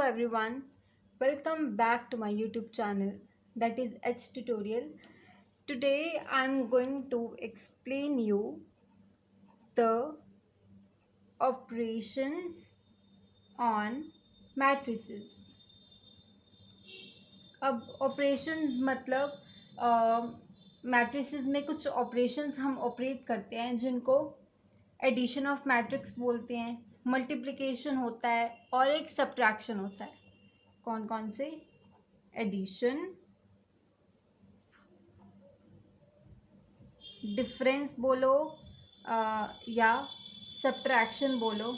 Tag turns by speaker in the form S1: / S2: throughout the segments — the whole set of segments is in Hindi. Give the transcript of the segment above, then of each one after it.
S1: everyone, welcome back to my YouTube channel, that is H Tutorial. Today I'm going to explain you the operations on matrices. अब operations मतलब matrices में कुछ operations हम operate करते हैं जिनको एडिशन ऑफ मैट्रिक्स बोलते हैं, मल्टीप्लिकेशन होता है और एक सब्ट्रैक्शन होता है. कौन कौन से? एडिशन, डिफरेंस बोलो या सब्ट्रैक्शन बोलो,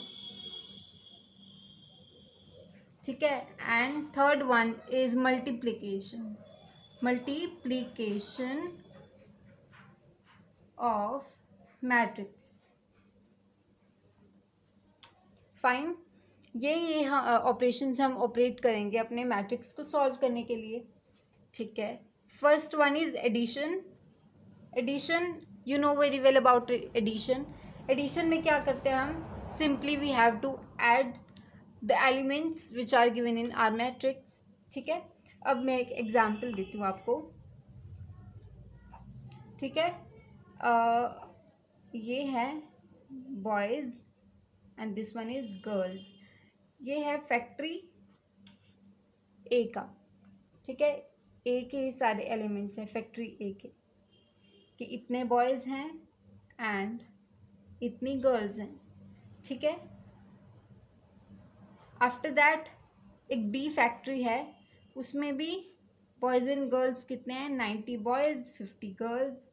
S1: ठीक है. And third one is multiplication of matrix. Fine. ये ऑपरेशंस हम ऑपरेट करेंगे अपने मैट्रिक्स को सॉल्व करने के लिए, ठीक है. First one is addition. Addition you know very well about addition. Addition में क्या करते हैं हम? Simply we have to add the elements which are given in our matrix, ठीक है. अब मैं एक एग्जाम्पल देती हूँ आपको, ठीक है. ये है boys and this one is girls. ये है फैक्ट्री ए का, ठीक है. ए के सारे एलिमेंट्स हैं फैक्ट्री ए के, कि इतने बॉयज़ हैं एंड इतनी गर्ल्स हैं, ठीक है. आफ्टर दैट एक बी फैक्ट्री है, उसमें भी बॉयज़ एंड गर्ल्स कितने हैं? 90 boys 50 girls,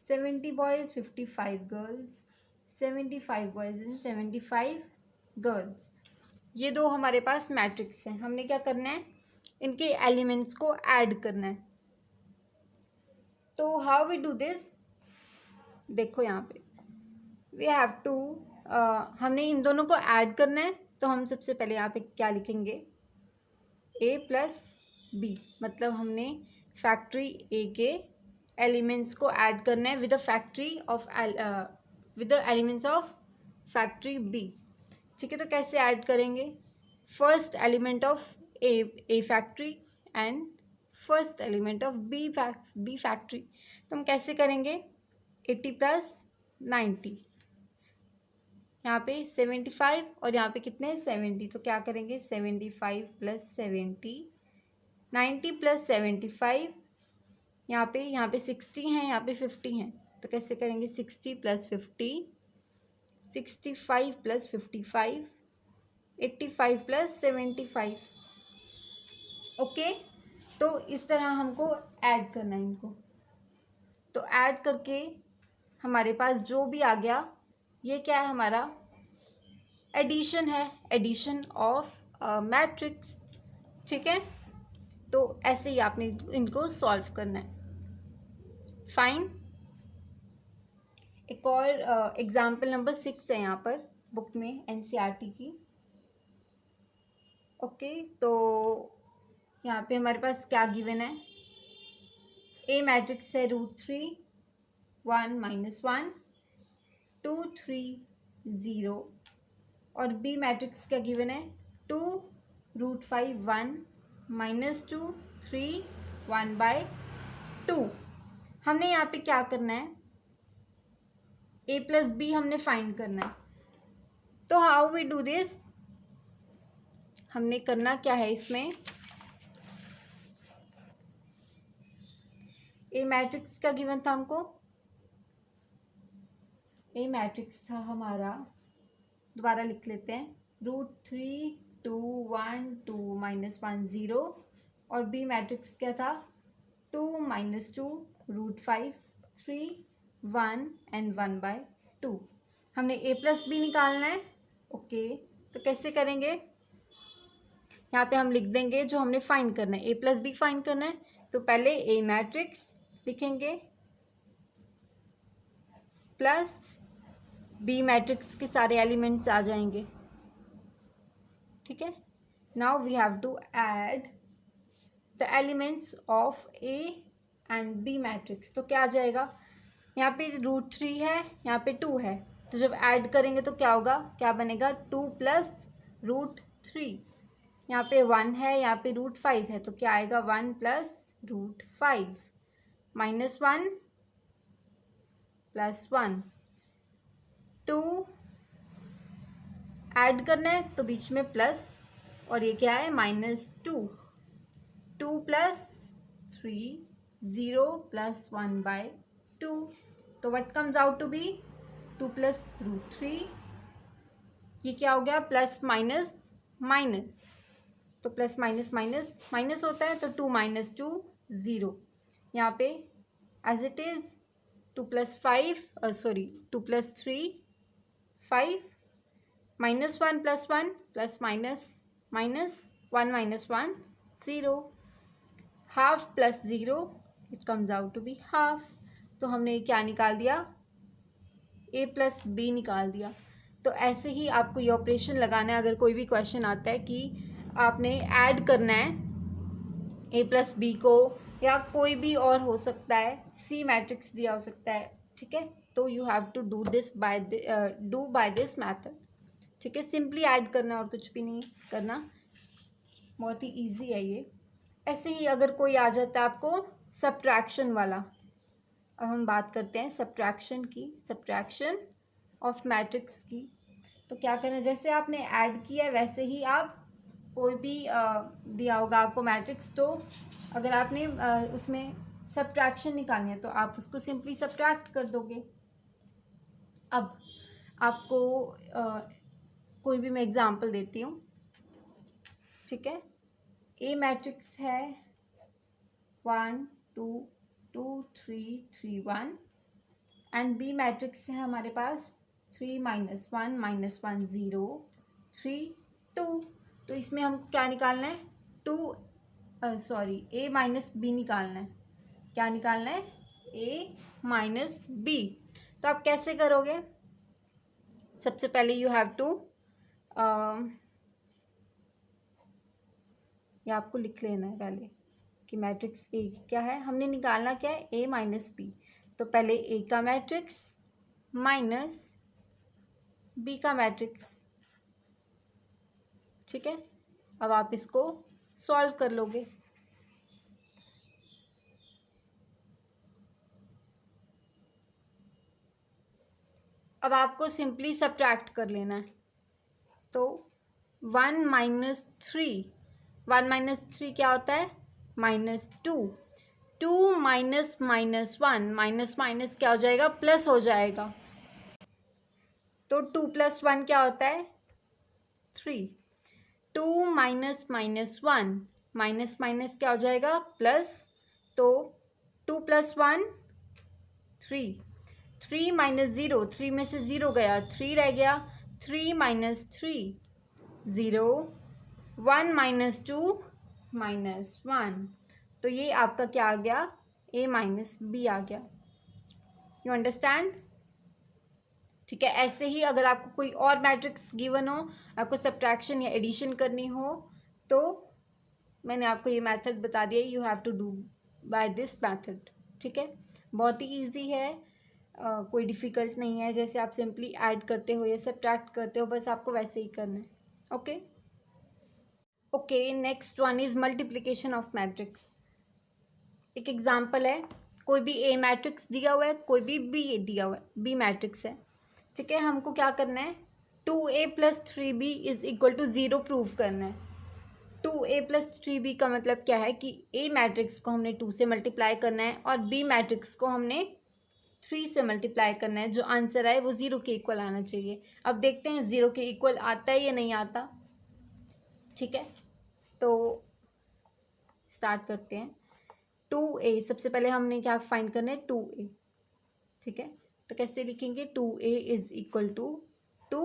S1: 70 boys 55 girls, 75 boys and 75 girls. ये दो हमारे पास मैट्रिक्स हैं. हमने क्या करना है? इनके एलिमेंट्स को ऐड करना है. तो हाउ वी डू दिस? देखो यहाँ पे वी हैव टू, हमने इन दोनों को ऐड करना है. तो हम सबसे पहले यहाँ पे क्या लिखेंगे? a प्लस बी, मतलब हमने फैक्ट्री ए के एलिमेंट्स को ऐड करना है with the elements of factory B, ठीक है. तो कैसे ऐड करेंगे? First element of A factory and first element of B factory. तो हम कैसे करेंगे? 80 प्लस 90, यहाँ पे 75 और यहाँ पे कितने? 70. तो क्या करेंगे? 75 प्लस 70, 90 प्लस 75, यहाँ पे 60 हैं, यहाँ पे 50 हैं. तो कैसे करेंगे? 60 प्लस 50, 65 प्लस 55, 85 प्लस 75. ओके. तो इस तरह हमको ऐड करना है इनको. तो ऐड करके हमारे पास जो भी आ गया, ये क्या है? हमारा एडिशन है, एडिशन ऑफ मैट्रिक्स, ठीक है. तो ऐसे ही आपने इनको सॉल्व करना है. फाइन. एक और एग्जाम्पल नंबर 6 है यहाँ पर बुक में, एनसीईआरटी की. ओके. तो यहाँ पे हमारे पास क्या गिवन है? ए मैट्रिक्स है √3 1 -1 2 3 0, और बी मैट्रिक्स क्या गिवन है? 2 √5 1 -2 3 1/2. हमने यहाँ पे क्या करना है? a प्लस बी हमने फाइंड करना है. तो हाउ वी डू दिस? हमने करना क्या है इसमें? ए मैट्रिक्स का गिवन था हमको. ए मैट्रिक्स था हमारा, दोबारा लिख लेते हैं, √3 2 1 2 -1 0, और बी मैट्रिक्स क्या था? 2 -2 √5 3 1 एंड 1/2. हमने a प्लस बी निकालना है. ओके. तो कैसे करेंगे? यहाँ पे हम लिख देंगे जो हमने फाइंड करना है. a प्लस बी फाइंड करना है. तो पहले a मैट्रिक्स लिखेंगे प्लस बी मैट्रिक्स के सारे एलिमेंट्स आ जाएंगे, ठीक है. Now we have to add the elements of a and B matrix. तो क्या आ जाएगा? यहाँ पे √3 है, यहाँ पे 2 है. तो जब ऐड करेंगे तो क्या होगा? क्या बनेगा? 2 प्लस √3. यहाँ पे 1 है, यहाँ पे √5 है, तो क्या आएगा 1 प्लस √5 -1 प्लस 1 2 ऐड करना है तो बीच में प्लस, और ये क्या है -2 2 प्लस 3 0 प्लस 1/2, तो what comes out to be 2 plus √3, ये क्या हो गया प्लस माइनस माइनस, तो प्लस माइनस माइनस माइनस होता है, तो 2 - 2 0, यहाँ पे as it is 2 + 5 2 + 3 5 -1 + 1 plus minus minus 1 - 1 0, half plus 0 it comes out to be half, तो हमने क्या निकाल दिया a + b निकाल दिया। तो ऐसे ही आपको ये ऑपरेशन लगाना है। अगर कोई भी क्वेश्चन आता है कि आपने ऐड करना है a + b को, या कोई भी और हो सकता है, C मैट्रिक्स दिया हो सकता है, ठीक है, तो you have to do by this method, ठीक है। सिंपली ऐड करना और कुछ भी नहीं करना, बहुत ही ईजी है ये। ऐसे ही अगर कोई आ जाता है आपको सब्ट्रैक्शन वाला, अब हम बात करते हैं सब्ट्रैक्शन की, सब्ट्रैक्शन ऑफ मैट्रिक्स की। तो क्या करना है, जैसे आपने ऐड किया है वैसे ही आप कोई भी दिया होगा आपको मैट्रिक्स, तो अगर आपने उसमें सब्ट्रैक्शन निकालनी है तो आप उसको सिंपली सब्ट्रैक्ट कर दोगे। अब आपको कोई भी मैं एग्जांपल देती हूँ, ठीक है। ए मैट्रिक्स है 1 2 2 3 3 1, एंड बी मैट्रिक्स है हमारे पास 3 - 1 -1 0 3 2। तो इसमें हमको क्या निकालना है ए माइनस बी निकालना है। क्या निकालना है ए माइनस बी। तो आप कैसे करोगे, सबसे पहले यू हैव टू ये आपको लिख लेना है पहले कि मैट्रिक्स ए क्या है, हमने निकालना क्या है ए माइनस बी। तो पहले ए का मैट्रिक्स माइनस बी का मैट्रिक्स, ठीक है। अब आप इसको सॉल्व कर लोगे। अब आपको सिंपली सब्ट्रैक्ट कर लेना है। तो 1 - 3 1 - 3 क्या होता है -2 2 माइनस माइनस 1 माइनस माइनस क्या हो जाएगा प्लस हो जाएगा। तो 2 + 1 क्या होता है 3 2 माइनस माइनस 1 माइनस माइनस क्या हो जाएगा प्लस। तो 2 + 1 3 3 - 0 3 में से 0 गया 3 रह गया 3 - 3 0 1 - 2 -1। तो ये आपका क्या आ गया a माइनस बी आ गया। यू अंडरस्टैंड, ठीक है। ऐसे ही अगर आपको कोई और मैट्रिक्स गिवन हो, आपको सब्ट्रैक्शन या एडिशन करनी हो, तो मैंने आपको ये मेथड बता दिया, you have to do by this method, ठीक है। बहुत ही इजी है, कोई डिफ़िकल्ट नहीं है। जैसे आप सिंपली ऐड करते हो या सब्ट्रैक्ट करते हो, बस आपको वैसे ही करना है। Okay, next one is multiplication of matrix. एक एग्जांपल है, कोई भी ए मैट्रिक्स दिया हुआ है, कोई भी बी दिया हुआ है, बी मैट्रिक्स है, ठीक है। हमको क्या करना है 2a + 3b = 0 प्रूव करना है। 2a + 3b का मतलब क्या है कि ए मैट्रिक्स को हमने 2 से मल्टीप्लाई करना है और बी मैट्रिक्स को हमने 3 से मल्टीप्लाई करना है। जो आंसर आए वो 0 के इक्वल आना चाहिए। अब देखते हैं 0 के इक्वल आता है या नहीं आता, ठीक है। तो स्टार्ट करते हैं। 2a सबसे पहले हमने क्या फाइंड करना है 2a, ठीक है। तो कैसे लिखेंगे 2a = 2,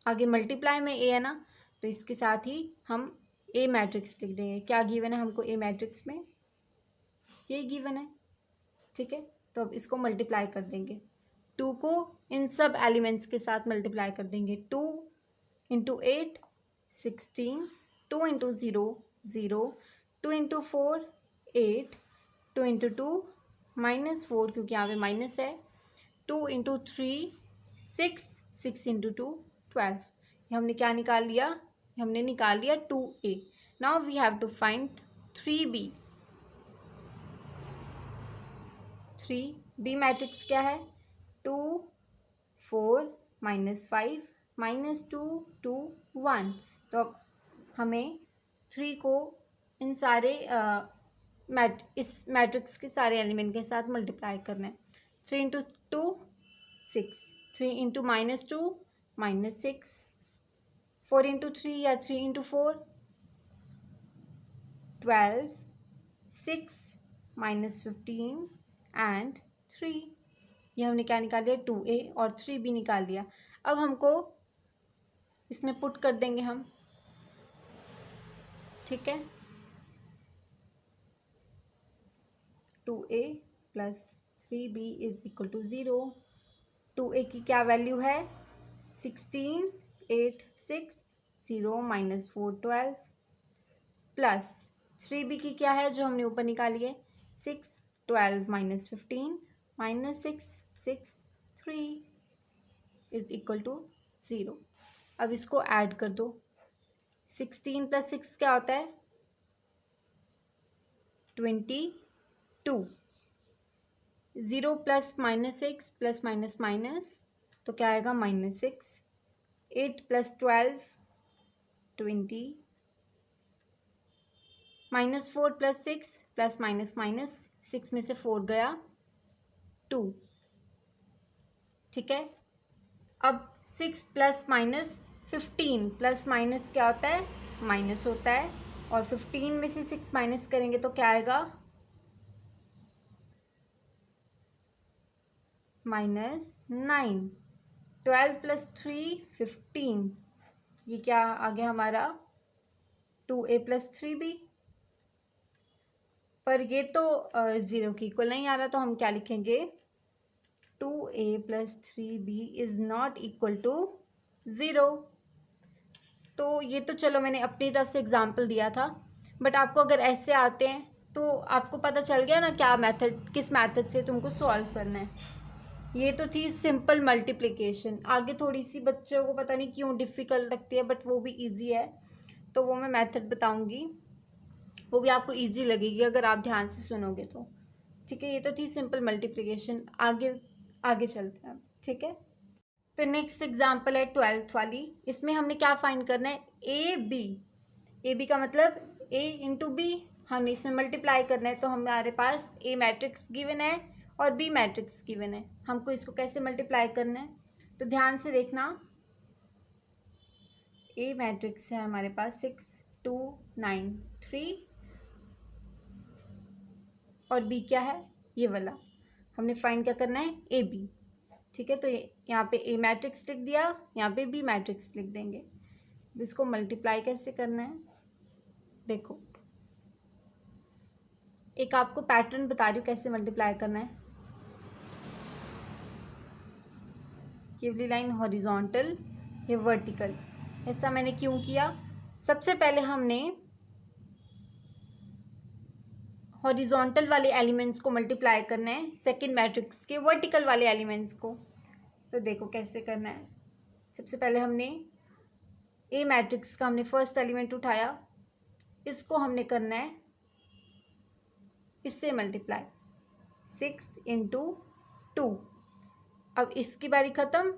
S1: आगे मल्टीप्लाई में a है ना, तो इसके साथ ही हम a मैट्रिक्स लिख देंगे। क्या गिवन है हमको a मैट्रिक्स में, ये गिवन है, ठीक है। तो अब इसको मल्टीप्लाई कर देंगे, 2 को इन सब एलिमेंट्स के साथ मल्टीप्लाई कर देंगे। 2 × 8 16, 2 × 0 0, 2 × 4 8, 2 × 2 -4 क्योंकि यहाँ पे माइनस है, 2 × 3 6, 6 × 2 12। ये हमने क्या निकाल लिया हमने निकाल लिया 2a. Now we have to find 3b. 3b matrix क्या है? 2 4 -5 -2 2 1. तो अब हमें 3 को इन सारे इस मैट्रिक्स के सारे एलिमेंट के साथ मल्टीप्लाई करना है. 3 इंटू 2 6, 3 इंटू -2 -6, 4 इंटू 3 या 3 इंटू 4 12, 6 -15 एंड 3. ये हमने क्या निकाल लिया? 2a और 3b निकाल लिया. अब हमको इसमें पुट कर देंगे हम. ठीक है, 2a plus 3b is equal to 0. 2a की क्या वैल्यू है? 16, 8 6 0 -4 12 प्लस 3b की क्या है जो हमने ऊपर निकाली है? 6 12 -15 -6 6 3 इज इक्वल टू 0. अब इसको ऐड कर दो. 16 प्लस 6 क्या होता है? 22. 0 प्लस -6 प्लस माइनस माइनस तो क्या आएगा? -6. 8 plus 12 20. -4 plus 6 plus minus minus 6 में से 4 गया 2. ठीक है, अब 6 प्लस माइनस 15 प्लस माइनस क्या होता है? माइनस होता है. और 15 में से 6 माइनस करेंगे तो क्या आएगा? -9. 12 प्लस 3 15. ये क्या आ गया हमारा? 2a plus 3b. पर ये तो 0 की इक्वल नहीं आ रहा, तो हम क्या लिखेंगे? 2a plus 3b is not equal to 0. तो ये तो चलो मैंने अपनी तरफ से एग्जाम्पल दिया था, बट आपको अगर ऐसे आते हैं तो आपको पता चल गया ना क्या मेथड, किस मेथड से तुमको सॉल्व करना है. ये तो थी सिंपल मल्टीप्लिकेशन. आगे थोड़ी सी बच्चों को पता नहीं क्यों डिफ़िकल्ट लगती है, बट वो भी इजी है. तो वो मैं मेथड बताऊंगी, वो भी आपको इजी लगेगी अगर आप ध्यान से सुनोगे तो. ठीक है, ये तो थी सिंपल मल्टीप्लिकेशन. आगे चलते हैं. ठीक है, तो नेक्स्ट एग्जाम्पल है 12th वाली. इसमें हमने क्या फाइंड करना है? ए बी का मतलब a इंटू बी. हमने इसमें मल्टीप्लाई करना है, तो हमारे पास a मैट्रिक्स गिवन है और b मैट्रिक्स गिवन है. हमको इसको कैसे मल्टीप्लाई करना है? तो ध्यान से देखना. a मैट्रिक्स है हमारे पास 6 2 9 3 और b क्या है? ये वाला. हमने फाइंड क्या करना है? A B. ठीक है, तो यहाँ पे ए मैट्रिक्स लिख दिया, यहाँ पे बी मैट्रिक्स लिख देंगे. इसको मल्टीप्लाई कैसे करना है? देखो, एक आपको पैटर्न बता रही हूँ कैसे मल्टीप्लाई करना है. ये वाली लाइन हॉरिजॉन्टल, ये वर्टिकल. ऐसा मैंने क्यों किया? सबसे पहले हमने हॉरिजॉन्टल वाले एलिमेंट्स को मल्टीप्लाई करना है सेकंड मैट्रिक्स के वर्टिकल वाले एलिमेंट्स को. तो देखो कैसे करना है. सबसे पहले हमने ए मैट्रिक्स का हमने फर्स्ट एलिमेंट उठाया, इसको हमने करना है इससे मल्टीप्लाई. 6 इंटू 2. अब इसकी बारी ख़त्म.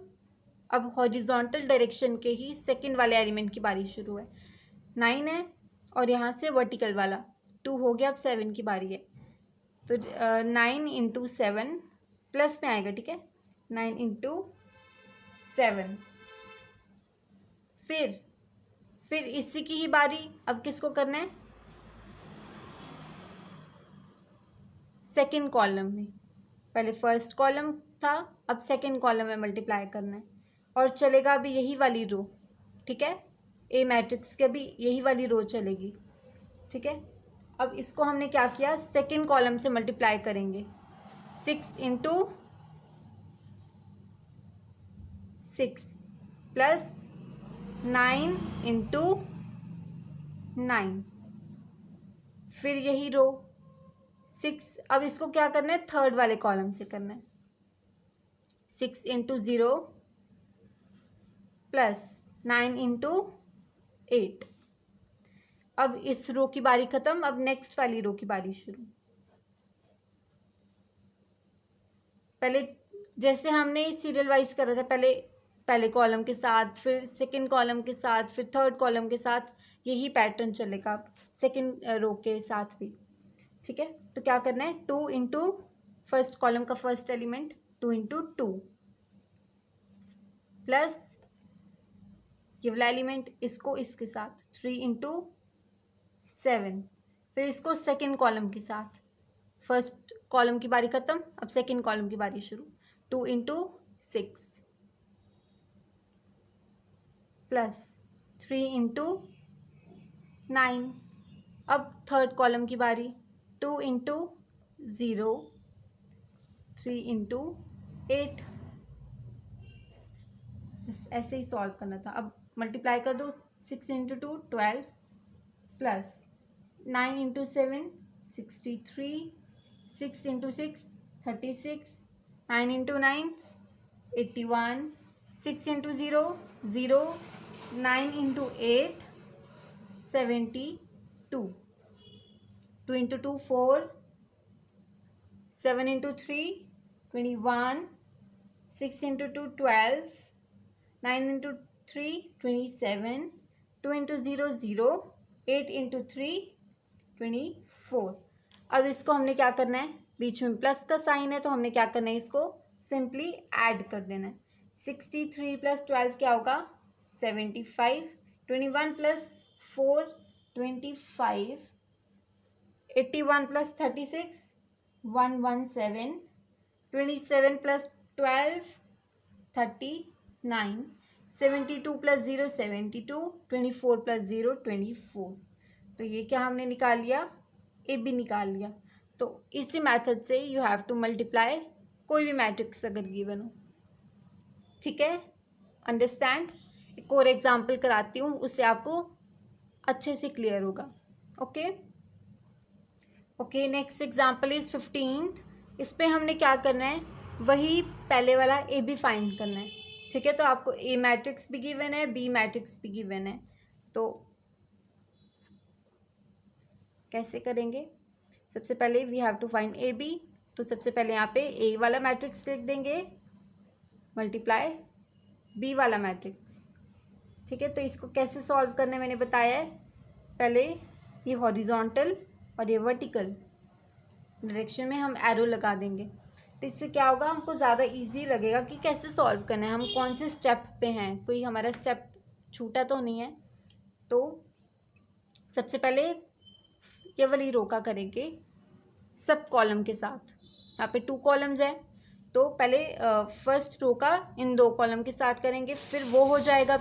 S1: अब हॉरिजॉन्टल डायरेक्शन के ही सेकंड वाले एलिमेंट की बारी शुरू है. 9 है और यहाँ से वर्टिकल वाला 2 हो गया. अब 7 की बारी है, तो 9 इंटू 7 प्लस में आएगा. ठीक है, 9 इंटू 7. फिर इसी की ही बारी. अब किसको करना है? सेकंड कॉलम में. पहले फर्स्ट कॉलम था, अब सेकंड कॉलम में मल्टीप्लाई करना है. और चलेगा अभी यही वाली रो. ठीक है, ए मैट्रिक्स के भी यही वाली रो चलेगी. ठीक है, अब इसको हमने क्या किया? सेकंड कॉलम से मल्टीप्लाई करेंगे. 6 इंटू 6 प्लस 9 इंटू 9. फिर यही रो 6. अब इसको क्या करना है? थर्ड वाले कॉलम से करना है. 6 इंटू 0 प्लस 9 इंटू 8। अब इस रो की बारी खत्म, अब नेक्स्ट वाली रो की बारी शुरू। पहले जैसे हमने सीरियल वाइज करा था, पहले कॉलम के साथ, फिर सेकंड कॉलम के साथ, फिर थर्ड कॉलम के साथ, यही पैटर्न चलेगा सेकंड रो के साथ भी। ठीक है, तो क्या करना है, 2 इंटू फर्स्ट कॉलम का फर्स्ट एलिमेंट, 2 इंटू 2 प्लस ये वाला एलिमेंट इसको इसके साथ 3 इंटू 7, फिर इसको सेकंड कॉलम के साथ, फर्स्ट कॉलम की बारी खत्म, अब सेकंड कॉलम की बारी शुरू, 2 इंटू 6 प्लस 3 इंटू 9। अब थर्ड कॉलम की बारी, 2 इंटू 0, 3 इंटू 8। बस ऐसे ही सॉल्व करना था। अब मल्टीप्लाई कर दो, 6 into 2 12 plus 9 into 7 63, 6 into 6 36, 9 into 9 81, 6 into 0 0, 9 into 8 72, 2 into 2 4, 7 into 3 21, 6 into 2 12, 9 into 3 27, 2 into 0 0, 8 into 3 24। अब इसको हमने क्या करना है, बीच में प्लस का साइन है तो हमने क्या करना है, इसको सिंपली ऐड कर देना है। 63 प्लस 12 क्या होगा, 75, 21 plus 4 25, 81 plus 36 117, 27 plus 12 39, 72 plus 0 72, 24 plus 0 24। तो ये क्या हमने निकाल लिया, ए बी निकाल लिया। तो इसी मेथड से यू हैव टू मल्टीप्लाई कोई भी मैट्रिक्स अगर गिवन हो। ठीक है, अंडरस्टैंड। एक और एग्जाम्पल कराती हूँ, उससे आपको अच्छे से क्लियर होगा। Okay, next example is 15th। इस पे हमने क्या करना है, वही पहले वाला ए बी फाइंड करना है। ठीक है, तो आपको ए मैट्रिक्स भी गिवन है, बी मैट्रिक्स भी गिवन है, तो कैसे करेंगे। सबसे पहले we have to find A B, तो सबसे पहले यहाँ पे ए वाला मैट्रिक्स लिख देंगे मल्टीप्लाई बी वाला मैट्रिक्स। ठीक है, तो इसको कैसे सॉल्व करना है मैंने बताया है। पहले ये हॉरिजॉन्टल और ये वर्टिकल डायरेक्शन में हम एरो लगा देंगे, तो इससे क्या होगा, हमको ज़्यादा इजी लगेगा कि कैसे सॉल्व करना है, हम कौन से स्टेप पे हैं, कोई हमारा स्टेप छूटा तो नहीं है। तो सबसे पहले ये वाली रो का करेंगे सब कॉलम के साथ। यहाँ पे 2 कॉलम्स हैं, तो पहले फर्स्ट रो का इन 2 कॉलम के साथ करेंगे, फिर वो हो जाएगा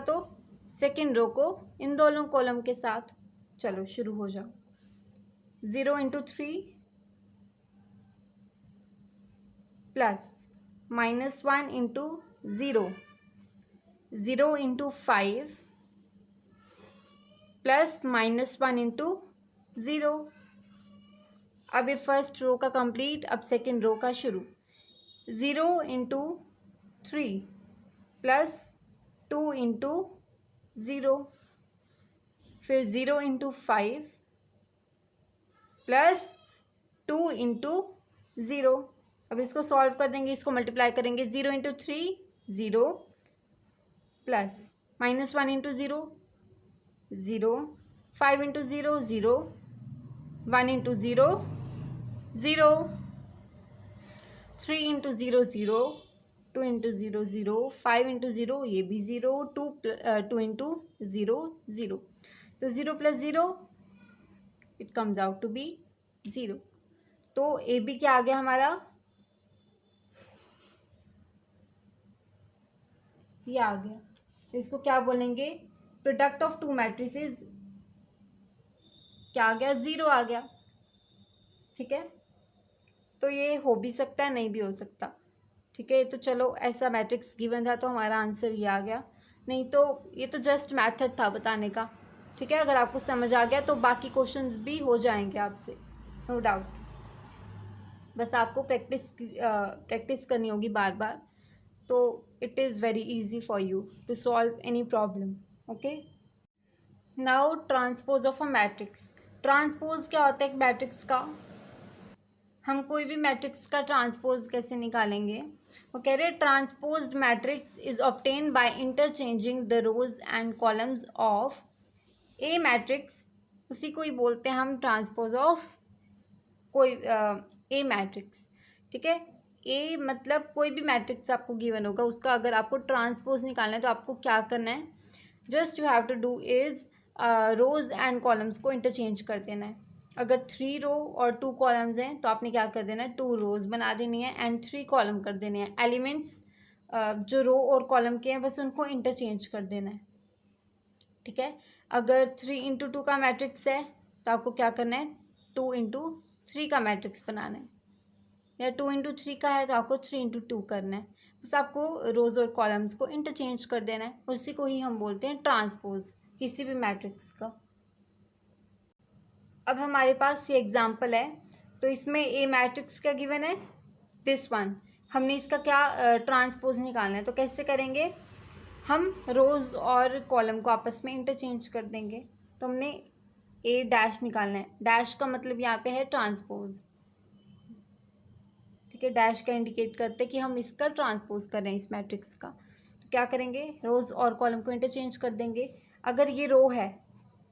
S1: तो सेकेंड रो को इन दोनों कॉलम के साथ। चलो शुरू हो जाओ। 0 into 3 plus -1 into 0, 0 into 5 plus -1 into 0। अब ये फर्स्ट रो का कंप्लीट, अब सेकेंड रो का शुरू। 0 इंटू 3 प्लस 2 इंटू 0, फिर 0 इंटू 5 प्लस 2 इंटू 0। अब इसको सॉल्व कर देंगे, इसको मल्टीप्लाई करेंगे। 0 into 3 0 plus -1 into 0 0, 5 into 0 0, 1 into 0 0, 3 into 0 0, 2 into 0 0, 5 into 0 ये भी 0, 2 इंटू 0 0। तो 0 plus 0 it comes out to be 0। तो ए बी क्या आ गया हमारा, ये आ गया। तो इसको क्या बोलेंगे, प्रोडक्ट ऑफ 2 मैट्रिसेस क्या आ गया, 0 आ गया। ठीक है, तो ये हो भी सकता है, नहीं भी हो सकता। ठीक है, तो चलो ऐसा मैट्रिक्स गिवन था तो हमारा आंसर ये आ गया, नहीं तो ये तो जस्ट मेथड था बताने का। ठीक है, अगर आपको समझ आ गया तो बाकी क्वेश्चंस भी हो जाएंगे आपसे, नो डाउट। बस आपको प्रैक्टिस करनी होगी बार बार। तो it is very easy for you to solve any problem. Okay, now transpose of a matrix. Transpose क्या होता है एक मैट्रिक्स का? हम कोई भी मैट्रिक्स का ट्रांसपोज कैसे निकालेंगे? वो कह रहे हैं transposed matrix is obtain by interchanging the rows and columns of a matrix. उसी को ही बोलते हैं हम ट्रांसपोज ऑफ कोई ए मैट्रिक्स. ठीक है, ए मतलब कोई भी मैट्रिक्स आपको गिवन होगा, उसका अगर आपको ट्रांसपोज निकालना है तो आपको क्या करना है? Just you have to do is rows and columns को इंटरचेंज कर देना है. अगर 3 रो और 2 कॉलम्स हैं तो आपने क्या कर देना है? 2 रोज बना देनी है एंड 3 कॉलम कर देने हैं. एलिमेंट्स जो रो और कॉलम के हैं बस उनको इंटरचेंज कर देना है. ठीक है, अगर 3 इंटू 2 का मैट्रिक्स है तो आपको क्या करना है? 2 इंटू 3 का मैट्रिक्स बनाना है. या 2 इंटू 3 का है तो आपको 3 इंटू 2 करना है. बस आपको रोज और कॉलम्स को इंटरचेंज कर देना है. उसी को ही हम बोलते हैं ट्रांसपोज किसी भी मैट्रिक्स का. अब हमारे पास ये एग्जाम्पल है, तो इसमें ए मैट्रिक्स क्या गिवन है? This one. हमने इसका क्या ट्रांसपोज निकालना है, तो कैसे करेंगे? हम रोज और कॉलम को आपस में इंटरचेंज कर देंगे. तो हमने ए डैश निकालना है. डैश का मतलब यहाँ पे है ट्रांसपोज. ठीक है, डैश का इंडिकेट करते हैं कि हम इसका ट्रांसपोज कर रहे हैं इस मैट्रिक्स का. तो क्या करेंगे? रोज और कॉलम को इंटरचेंज कर देंगे. अगर ये रो है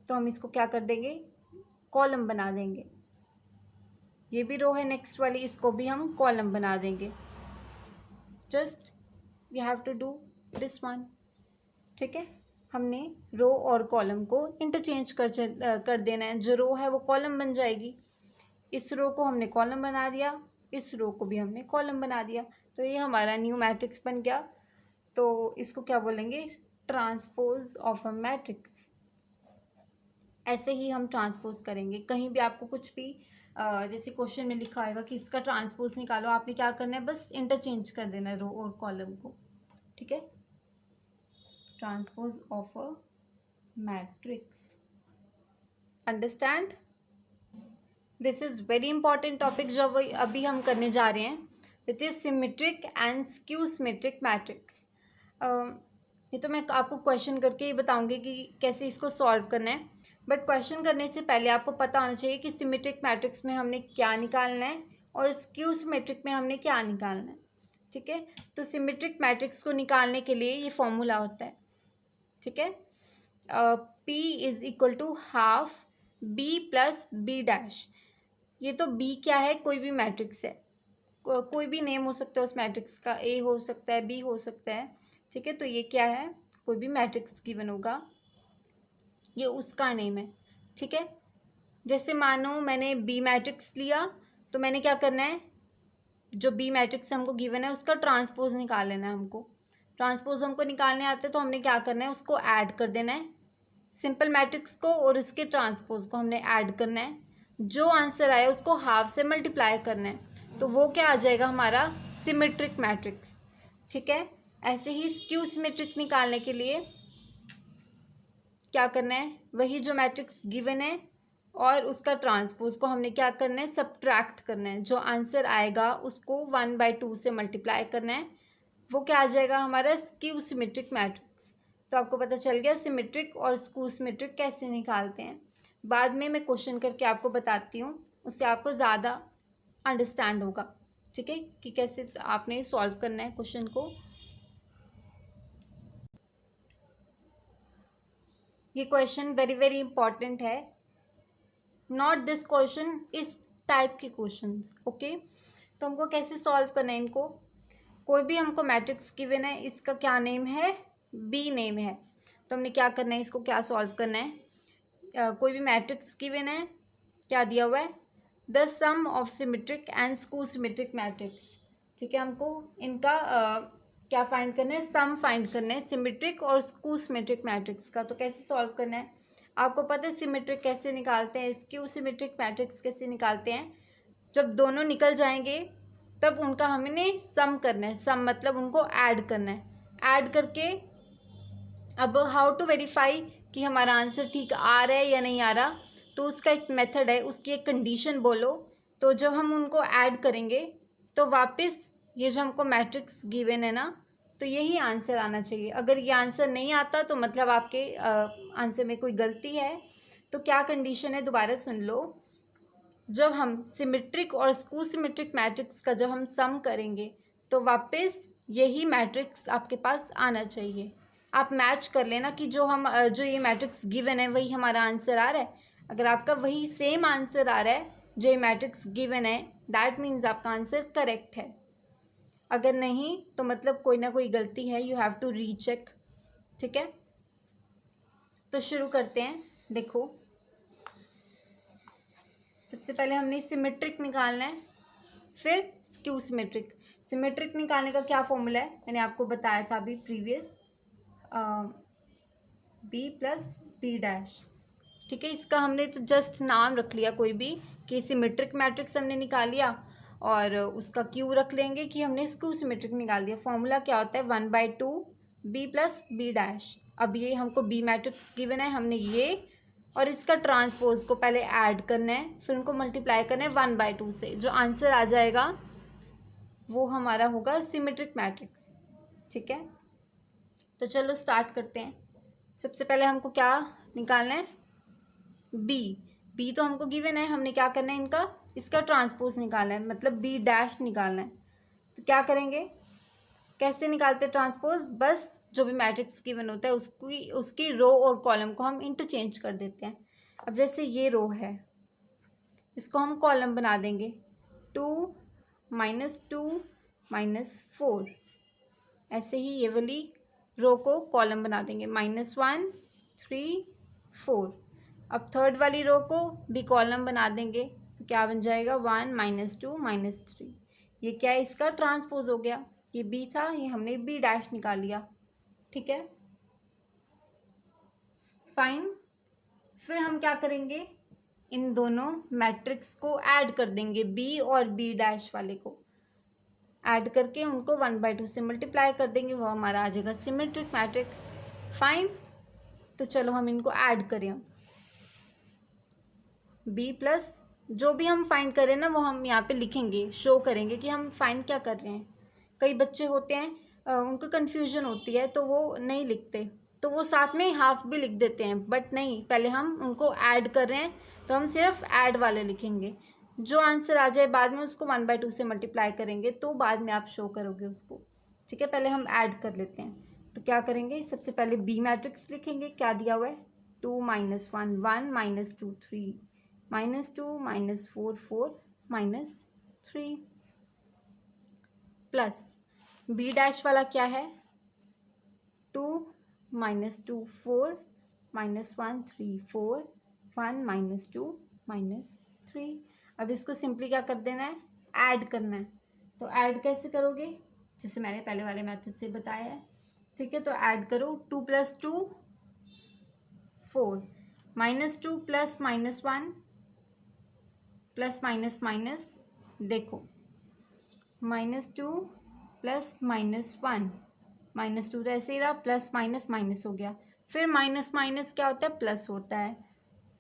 S1: तो हम इसको क्या कर देंगे? कॉलम बना देंगे. ये भी रो है नेक्स्ट वाली, इसको भी हम कॉलम बना देंगे. Just we have to do this one. ठीक है, हमने रो और कॉलम को इंटरचेंज कर देना है. जो रो है वो कॉलम बन जाएगी. इस रो को हमने कॉलम बना दिया, इस रो को भी हमने कॉलम बना दिया. तो ये हमारा न्यू मैट्रिक्स बन गया. तो इसको क्या बोलेंगे? Transpose of a matrix. ऐसे ही हम ट्रांसपोज करेंगे. कहीं भी आपको कुछ भी जैसे क्वेश्चन में लिखा आएगा कि इसका ट्रांसपोज निकालो, आपने क्या करना है? बस इंटरचेंज कर देना है रो और कॉलम को. ठीक है, transpose of a matrix. Understand? This is very important topic जो अभी हम करने जा रहे हैं, which is symmetric and skew symmetric matrix. ये तो मैं आपको क्वेश्चन करके ही बताऊंगी कि कैसे इसको सॉल्व करना है. बट क्वेश्चन करने से पहले आपको पता होना चाहिए कि सिमेट्रिक मैट्रिक्स में हमने क्या निकालना है और स्क्यू सिमेट्रिक में हमने क्या निकालना है. ठीक है, तो सिमेट्रिक मैट्रिक्स को निकालने के लिए ये फॉर्मूला होता है. ठीक है, P is equal to half B plus B dash. ये तो B क्या है? कोई भी मैट्रिक्स है, कोई भी नेम हो सकता है उस मैट्रिक्स का. A हो सकता है, B हो सकता है. ठीक है, तो ये क्या है? कोई भी मैट्रिक्स गिवन होगा, ये उसका नेम है. ठीक है, जैसे मानो मैंने B मैट्रिक्स लिया तो मैंने क्या करना है? जो B मैट्रिक्स हमको गिवन है उसका ट्रांसपोज निकाल लेना है हमको. ट्रांसपोज हमको निकालने आते हैं तो हमने क्या करना है? उसको ऐड कर देना है. सिंपल मैट्रिक्स को और इसके ट्रांसपोज को हमने ऐड करना है. जो आंसर आया उसको हाफ से मल्टीप्लाई करना है, तो वो क्या आ जाएगा? हमारा सिमेट्रिक मैट्रिक्स. ठीक है, ऐसे ही स्क्यू सिमेट्रिक निकालने के लिए क्या करना है? वही जो मैट्रिक्स गिवन है और उसका ट्रांसपोज को हमने क्या करना है? सब्ट्रैक्ट करना है. जो आंसर आएगा उसको 1/2 से मल्टीप्लाई करना है. वो क्या आ जाएगा? हमारा स्क्यू सिमेट्रिक मैट्रिक्स. तो आपको पता चल गया सिमेट्रिक और स्क्यू सिमेट्रिक कैसे निकालते हैं. बाद में मैं क्वेश्चन करके आपको बताती हूँ, उससे आपको ज़्यादा अंडरस्टैंड होगा. ठीक है, कि कैसे आपने सॉल्व करना है क्वेश्चन को. ये क्वेश्चन वेरी वेरी इंपॉर्टेंट है. नॉट दिस क्वेश्चन, इस टाइप के क्वेश्चंस. ओके, तो हमको कैसे सॉल्व करना है इनको? कोई भी हमको मैट्रिक्स गिवन है, इसका क्या नेम है? बी नेम है. तो हमने क्या करना है? इसको क्या सॉल्व करना है? कोई भी मैट्रिक्स गिवन है, क्या दिया हुआ है? The sum of symmetric and skew symmetric matrix. ठीक है, हमको इनका क्या फाइंड करना है? सम फाइंड करना है सिमेट्रिक और स्क्यू सिमेट्रिक मैट्रिक्स का. तो कैसे सॉल्व करना है? आपको पता है सिमेट्रिक कैसे निकालते हैं, स्क्यू सिमेट्रिक मैट्रिक्स कैसे निकालते हैं? जब दोनों निकल जाएंगे तब उनका हमें सम करना है. सम मतलब उनको ऐड करना है. ऐड करके अब हाउ टू वेरीफाई कि हमारा आंसर ठीक आ रहा है या नहीं आ रहा? तो उसका एक मेथड है, उसकी एक कंडीशन बोलो. तो जब हम उनको ऐड करेंगे तो वापस ये जो हमको मैट्रिक्स गिवन है ना, तो यही आंसर आना चाहिए। अगर ये आंसर नहीं आता तो मतलब आपके आंसर में कोई गलती है। तो क्या कंडीशन है, दोबारा सुन लो। जब हम सिमेट्रिक और स्क्यू सिमेट्रिक मैट्रिक्स का जब हम सम करेंगे तो वापस यही मैट्रिक्स आपके पास आना चाहिए। आप मैच कर लेना कि जो ये मैट्रिक्स गिवन है वही हमारा आंसर आ रहा है। अगर आपका वही सेम आंसर आ रहा है जो ये मैट्रिक्स गिवन है, दैट मीन्स आपका आंसर करेक्ट है। अगर नहीं तो मतलब कोई ना कोई गलती है, यू हैव टू रीचेक। ठीक है, तो शुरू करते हैं। देखो, सबसे पहले हमने सिमेट्रिक निकालना है, फिर स्क्यू सिमेट्रिक। सिमेट्रिक निकालने का क्या फॉर्मूला है, मैंने आपको बताया था अभी previous, B plus B dash. ठीक है, इसका हमने तो जस्ट नाम रख लिया कोई भी कि सिमेट्रिक मैट्रिक्स हमने निकाल लिया, और उसका क्यू रख लेंगे कि हमने स्क्यू सिमेट्रिक निकाल दिया। फॉर्मूला क्या होता है, 1/2 बी प्लस बी डैश। अब ये हमको बी मैट्रिक्स गिवन है, हमने ये और इसका ट्रांसपोज को पहले ऐड करना है, फिर उनको मल्टीप्लाई करना है 1/2 से। जो आंसर आ जाएगा वो हमारा होगा सिमेट्रिक मैट्रिक्स। ठीक है, तो चलो स्टार्ट करते हैं। सबसे पहले हमको क्या निकालना है, बी तो हमको गिवन है, हमने क्या करना है, इसका ट्रांसपोज निकालना है, मतलब बी डैश निकालना है। तो क्या करेंगे, कैसे निकालते हैं ट्रांसपोज, बस जो भी मैट्रिक्स गिवन होता है उसकी रो और कॉलम को हम इंटरचेंज कर देते हैं। अब जैसे ये रो है, इसको हम कॉलम बना देंगे, 2 -2 -4। ऐसे ही ये वाली रो को कॉलम बना देंगे, -1 3 4। अब थर्ड वाली रो को भी कॉलम बना देंगे, तो क्या बन जाएगा, 1 -2 -3। ये क्या है, इसका ट्रांसपोज हो गया। ये बी था, ये हमने बी डैश निकाल लिया। ठीक है, फाइन। फिर हम क्या करेंगे, इन दोनों मैट्रिक्स को ऐड कर देंगे, बी और बी डैश वाले को ऐड करके उनको 1/2 से मल्टीप्लाई कर देंगे, वो हमारा आ जाएगा सिमेट्रिक मैट्रिक्स। फाइन, तो चलो हम इनको ऐड करें। बी प्लस जो भी हम फाइंड करें ना वो हम यहाँ पे लिखेंगे, शो करेंगे कि हम फाइंड क्या कर रहे हैं। कई बच्चे होते हैं उनको कन्फ्यूजन होती है तो वो नहीं लिखते, तो वो साथ में हाफ भी लिख देते हैं, बट नहीं, पहले हम उनको ऐड कर रहे हैं तो हम सिर्फ ऐड वाले लिखेंगे। जो आंसर आ जाए बाद में उसको 1/2 से मल्टीप्लाई करेंगे, तो बाद में आप शो करोगे उसको। ठीक है, पहले हम ऐड कर लेते हैं। तो क्या करेंगे, सबसे पहले बी मैट्रिक्स लिखेंगे, क्या दिया हुआ है, 2 -1 1 -2 3 -2 -4 4 -3 प्लस बी डैश वाला क्या है, 2 -2 4 -1 3 4 1 -2 -3। अब इसको सिंपली क्या कर देना है, ऐड करना है। तो ऐड कैसे करोगे, जैसे मैंने पहले वाले मेथड से बताया है। ठीक है, तो ऐड करो, 2 + 2 4 -2 + -1 प्लस माइनस माइनस, देखो -2 + -1 -2 तो ऐसे ही रहा, प्लस माइनस माइनस हो गया। फिर माइनस माइनस क्या होता है, प्लस होता है।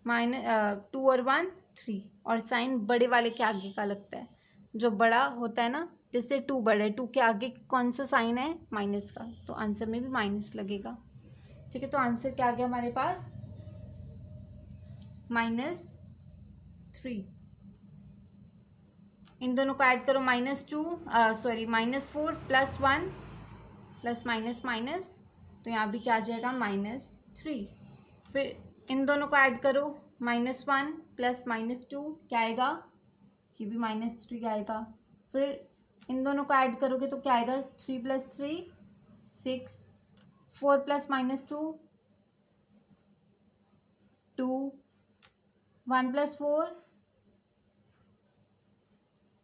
S1: 2 और 1 3, और साइन बड़े वाले के आगे का लगता है। जो बड़ा होता है ना, जैसे 2 बड़ा है, 2 के आगे कौन सा साइन है, माइनस का, तो आंसर में भी माइनस लगेगा। ठीक है, तो आंसर क्या आ गया हमारे पास, -3। इन दोनों को ऐड करो, -4 + 1 प्लस माइनस माइनस, तो यहाँ भी क्या आ जाएगा, -3। फिर इन दोनों को ऐड करो, -1 + -2 क्या आएगा, ये भी -3 आएगा। फिर इन दोनों को ऐड करोगे तो क्या आएगा, 3 + 3 6 4 + -2 2 1 + 4,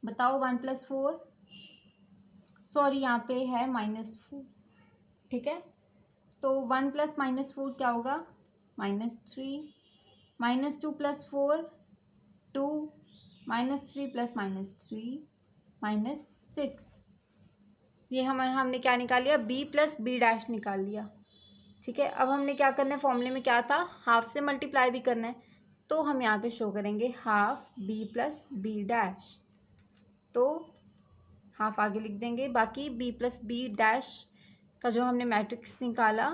S1: बताओ 1 + 4, सॉरी यहाँ पे है -4। ठीक है, तो 1 + -4 क्या होगा, -3 -2 + 4 2 -3 + -3 -6। ये हमने क्या निकाल लिया, बी प्लस बी डैश निकाल लिया। ठीक है, अब हमने क्या करना है, फॉर्मूले में क्या था, हाफ से मल्टीप्लाई भी करना है, तो हम यहाँ पे शो करेंगे half B plus B dash. तो हाफ आगे लिख देंगे, बाकी बी प्लस बी डैश का जो हमने मैट्रिक्स निकाला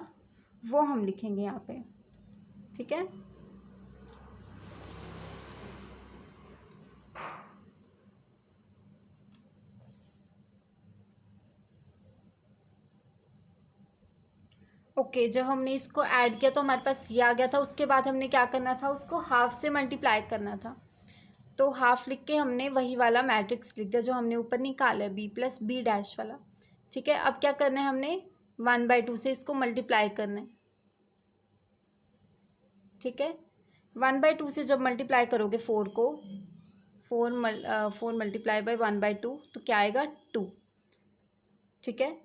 S1: वो हम लिखेंगे यहाँ पे, ठीक है। ओके, जब हमने इसको ऐड किया तो हमारे पास ये आ गया था। उसके बाद हमने क्या करना था, उसको हाफ से मल्टीप्लाई करना था। तो हाफ लिख के हमने वही वाला मैट्रिक्स लिख दिया जो हमने ऊपर निकाला है, बी प्लस बी डैश वाला, ठीक है। अब क्या करना है, हमने 1/2 से इसको मल्टीप्लाई करना है, ठीक है। 1/2 से जब मल्टीप्लाई करोगे 4 को, 4 मल्टीप्लाई बाई 1/2 तो क्या आएगा 2, ठीक है।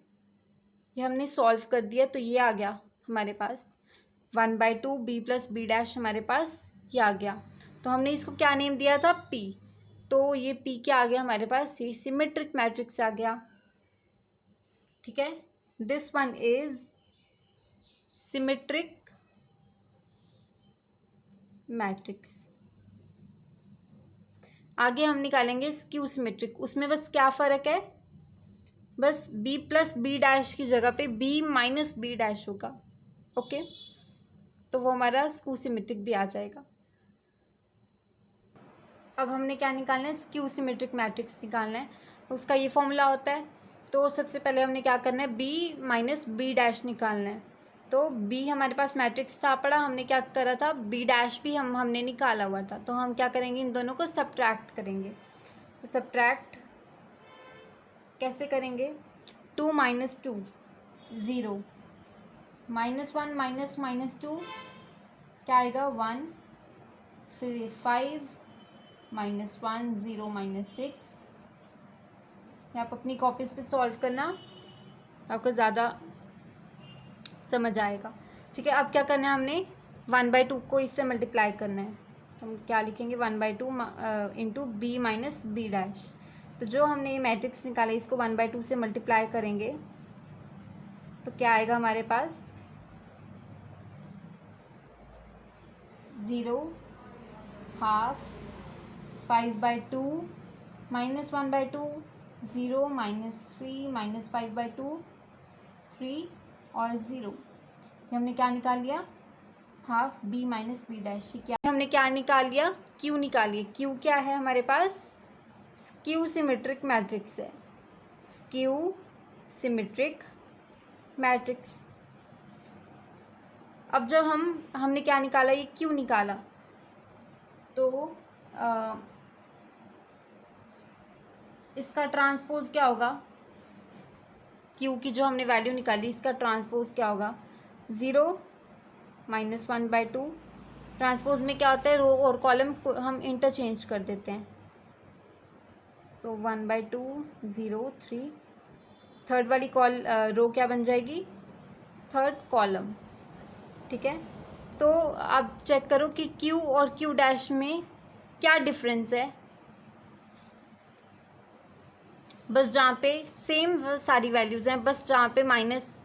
S1: ये हमने सॉल्व कर दिया तो ये आ गया हमारे पास 1/2 बी प्लस बी डैश, हमारे पास ये आ गया। तो हमने इसको क्या नेम दिया था, पी। तो ये पी क्या आ गया हमारे पास, ये सिमेट्रिक मैट्रिक्स आ गया, ठीक है। This one is symmetric matrix. आगे हम निकालेंगे स्क्यू सिमेट्रिक। उसमें बस क्या फ़र्क है, बस b प्लस बी डैश की जगह पे b माइनस बी डैश होगा, ओके। तो वो हमारा स्क्यू सिमेट्रिक भी आ जाएगा। अब हमने क्या निकालना है, स्क्यू सिमेट्रिक मैट्रिक्स निकालना है। उसका ये फॉर्मूला होता है। तो सबसे पहले हमने क्या करना है, b माइनस बी डैश निकालना है। तो b हमारे पास मैट्रिक्स था पड़ा, हमने क्या करा था, b डैश भी हमने निकाला हुआ था। तो हम क्या करेंगे, इन दोनों को सब्ट्रैक्ट करेंगे। तो सब्ट्रैक्ट कैसे करेंगे, 2 माइनस 2 0, -1 माइनस -2 क्या आएगा 1, फिर 5 -1 0 -6। आप अपनी कॉपीज पे सॉल्व करना, आपको ज़्यादा समझ आएगा, ठीक है। अब क्या करना है, हमने 1/2 को इससे मल्टीप्लाई करना है। हम क्या लिखेंगे, 1/2 into B minus B dash. तो जो हमने ये मैट्रिक्स निकाला इसको 1/2 से मल्टीप्लाई करेंगे तो क्या आएगा हमारे पास, 0, हाफ, 5/2 -1/2, 0 -3 -5/2, 3 और 0। ये हमने क्या निकाल लिया, half B minus B dash. क्या हमने क्या निकाल लिया, क्यू निकाल लिया। क्यू क्या है हमारे पास, स्क्यू सिमेट्रिक मैट्रिक्स है, स्क्यू सिमेट्रिक मैट्रिक्स। अब जब हमने क्या निकाला, ये क्यू निकाला, तो इसका ट्रांसपोज क्या होगा, क्यू की जो हमने वैल्यू निकाली इसका ट्रांसपोज क्या होगा, 0 -1/2। ट्रांसपोज में क्या होता है, रो और कॉलम हम इंटरचेंज कर देते हैं। तो 1/2 0 3, थर्ड वाली रो क्या बन जाएगी, थर्ड कॉलम, ठीक है। तो आप चेक करो कि क्यू और क्यू डैश में क्या डिफरेंस है। बस जहाँ पे सेम सारी वैल्यूज़ हैं, बस जहाँ पे माइनस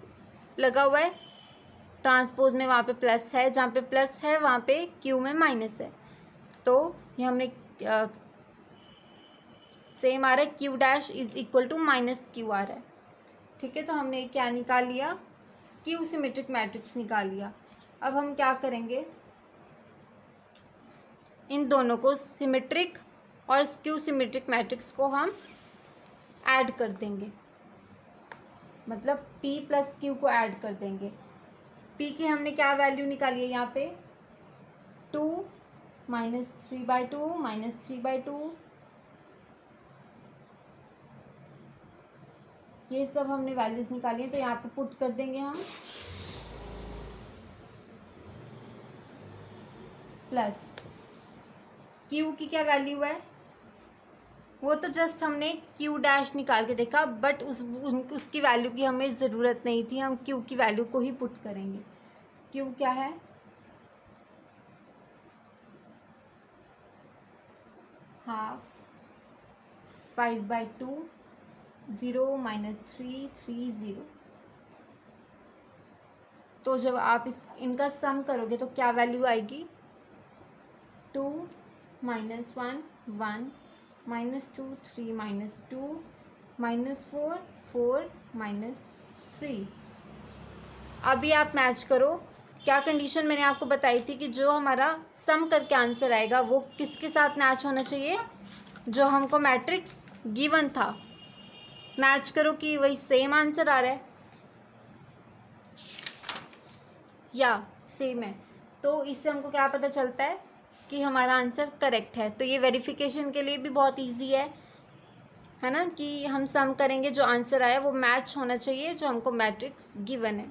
S1: लगा हुआ है ट्रांसपोज में वहाँ पे प्लस है, जहाँ पे प्लस है वहाँ पे क्यू में माइनस है। तो ये हमने सेम आ रहा है, Q dash is equal to minus Q आ रहा है, ठीक है। तो हमने क्या निकाल लिया, स्क्यू सिमेट्रिक मैट्रिक्स निकाल लिया। अब हम क्या करेंगे, इन दोनों को सिमेट्रिक और स्क्यू सिमेट्रिक मैट्रिक्स को हम ऐड कर देंगे, मतलब p प्लस क्यू को ऐड कर देंगे। p की हमने क्या वैल्यू निकाली है यहाँ पे, 2 -3/2 -3/2, ये सब हमने वैल्यूज निकाली है। तो यहाँ पे पुट कर देंगे हम, प्लस क्यू की क्या वैल्यू है, वो तो जस्ट हमने क्यू डैश निकाल के देखा, बट उसकी वैल्यू की हमें ज़रूरत नहीं थी, हम क्यू की वैल्यू को ही पुट करेंगे। क्यू क्या है, हाफ 5/2 0 -3 3 0। तो जब आप इनका सम करोगे तो क्या वैल्यू आएगी, 2 -1 1 -2 3 -2 -4 4 -3। अभी आप मैच करो। क्या कंडीशन मैंने आपको बताई थी कि जो हमारा सम करके आंसर आएगा वो किसके साथ मैच होना चाहिए, जो हमको मैट्रिक्स गिवन था। मैच करो कि वही सेम आंसर आ रहा है या सेम है, तो इससे हमको क्या पता चलता है कि हमारा आंसर करेक्ट है। तो ये वेरिफिकेशन के लिए भी बहुत इजी है ना, कि हम सम करेंगे, जो आंसर आया वो मैच होना चाहिए जो हमको मैट्रिक्स गिवन है।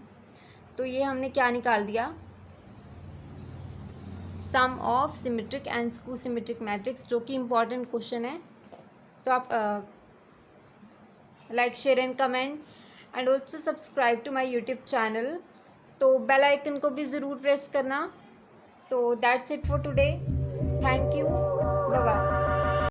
S1: तो ये हमने क्या निकाल दिया, sum of symmetric and skew symmetric matrix, जो कि इम्पॉर्टेंट क्वेश्चन है। तो आप like share and comment and also subscribe to my YouTube channel. तो बेल आइकन को भी ज़रूर प्रेस करना। तो that's it for today. Thank you, bye bye.